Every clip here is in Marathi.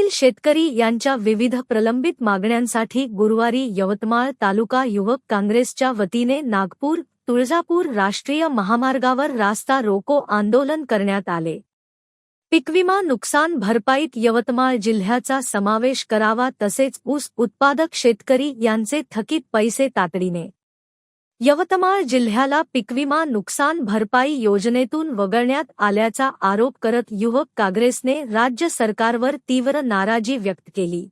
जिल्ह्यातील शेतकरी यांच्या विविध प्रलंबित मागण्यांसाठी गुरुवारी यवतमाळ तालुका युवक काँग्रेसच्या वतीने नागपूर तुळजापूर राष्ट्रीय महामार्गावर रास्ता रोको आंदोलन करण्यात आले। पीकविमा नुकसान भरपाईत यवतमाळ जिल्ह्याचा समावेश करावा तसेच ऊस उत्पादक शेतकरी यांचे थकीत पैसे तातडीने यवतमाळ जिल्ह्याला पीकविमा नुकसान भरपाई योजनेतून वगळण्यात आल्याचा आरोप करत युवक काँग्रेसने राज्य सरकारवर तीव्र नाराजी व्यक्त केली।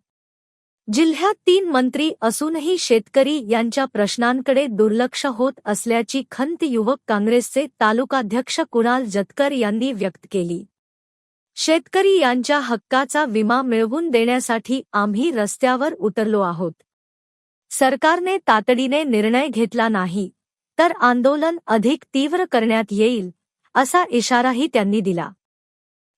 जिल्ह्यात 3 मंत्री असूनही शेतकरी यांच्या प्रश्नांकडे दुर्लक्ष होत असल्याची खंत युवक काँग्रेसचे तालुकाध्यक्ष कुणाल जतकर यांनी व्यक्त केली। शेतकरी यांच्या हक्काचा विमा मिळवून देण्यासाठी आम्ही रस्त्यावर उतरलो आहोत। सरकारने तातडीने निर्णय घेतला नाही तर आंदोलन अधिक तीव्र करण्यात येईल असा इशाराही त्यांनी दिला।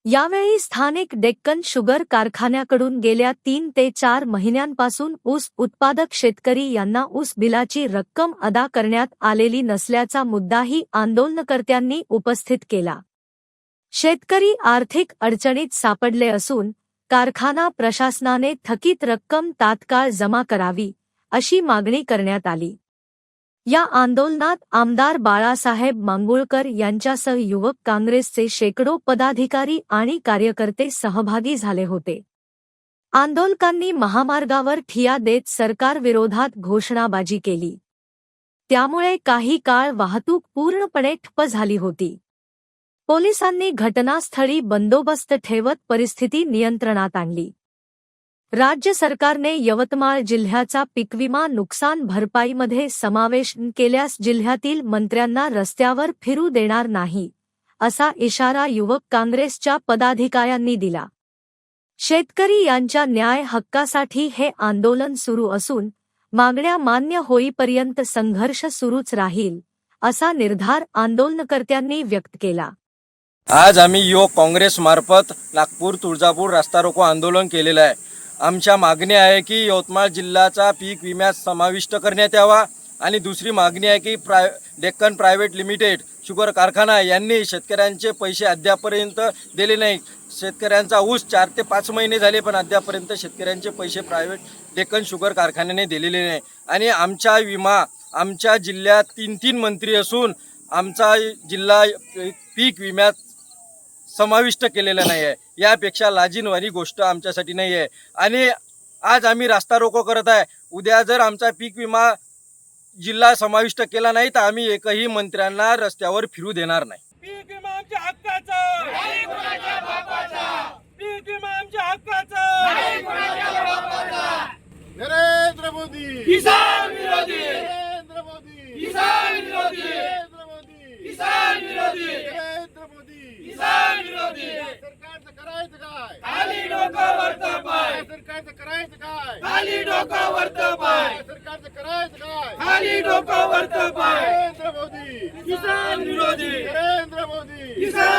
यावेळी स्थानिक डेक्कन शुगर कारखान्याकडून गेल्या 3 ते 4 महिन्यांपासून ऊस उत्पादक शेतकरी यांना ऊस बिलाची रक्कम अदा करण्यात आलेली नसल्याचा मुद्दाही आंदोलनकर्त्यांनी उपस्थित केला। शेतकरी आर्थिक अडचणीत सापडले असून कारखाना प्रशासनाने थकीत रक्कम तात्काळ जमा करावी अशी मागणी करण्यात आली। या आंदोलनात आमदार बाळासाहेब मांगुळकर यांच्यासह युवक काँग्रेसचे शेकडो पदाधिकारी आणि कार्यकर्ते सहभागी झाले होते। आंदोलकांनी महामार्गावर ठिय्या देत सरकारविरोधात घोषणाबाजी केली। त्यामुळे काही काळ वाहतूक पूर्णपणे ठप्प झाली होती। पोलिसांनी घटनास्थळी बंदोबस्त ठेवत परिस्थिती नियंत्रणात आणली। राज्य सरकारने यवतमाळ जिल्ह्याचा पीकविमा नुकसान भरपाईमध्ये समावेश केल्यास जिल्ह्यातील मंत्र्यांना रस्त्यावर फिरू देणार नाही असा इशारा युवक काँग्रेसच्या पदाधिकाऱ्यांनी दिला। शेतकरी यांच्या न्याय हक्कासाठी हे आंदोलन सुरू असून मागण्या मान्य होईपर्यंत संघर्ष सुरूच राहील असा निर्धार आंदोलनकर्त्यांनी व्यक्त केला। आज आम्ही युवक काँग्रेस मार्फत नागपूर तुळजापूर रास्ता रोको आंदोलन केलेलं आहे। आमच्या मागणी आहे की यवतमाळ जिल्ह्याचा पीक विम्यात समाविष्ट करण्यात यावा आणि दुसरी मागणी आहे की डेक्कन प्रायव्हेट लिमिटेड शुगर कारखाना यांनी शेतकऱ्यांचे पैसे अद्यापर्यंत दिले नाही। शेतकऱ्यांचा ऊस 4 ते 5 महिने झाले पण अद्यापर्यंत शेतकऱ्यांचे पैसे प्रायव्हेट डेक्कन शुगर कारखान्याने दिलेले नाही आणि आमचा विमा आमच्या जिल्ह्यात 3 मंत्री असून आमचा जिल्हा पीक विम्यात समाविष्ट केलेलं नाही आहे। यापेक्षा लाजिरवाणी गोष्ट आमच्यासाठी नाही आहे आणि आज आम्ही रास्ता रोको करत आहे। उद्या जर आमचा पीक विमा जिल्हा समाविष्ट केला नाही तर आम्ही एकही मंत्र्यांना रस्त्यावर फिरू देणार नाही। पीक विमा आमच्या हक्काचा नाही कुणाच्या बापाचा, पीक विमा आमच्या हक्काचा नाही कुणाच्या बापाचा। नरेंद्र मोदी किसान विरोधी, नरेंद्र मोदी किसान विरोधी, नरेंद्र मोदी किसान विरोधी, नरेंद्र मोदी किसान विरोधी। सरकारचं करायचं काय? खाली डोकं वरतं पाय, सरकारचं करायचं काय? खाली डोकं वरतं पाय, सरकारचं करायचं काय? खाली डोकं वरतं पाय। नरेंद्र मोदी किसान विरोधी, नरेंद्र मोदी किसान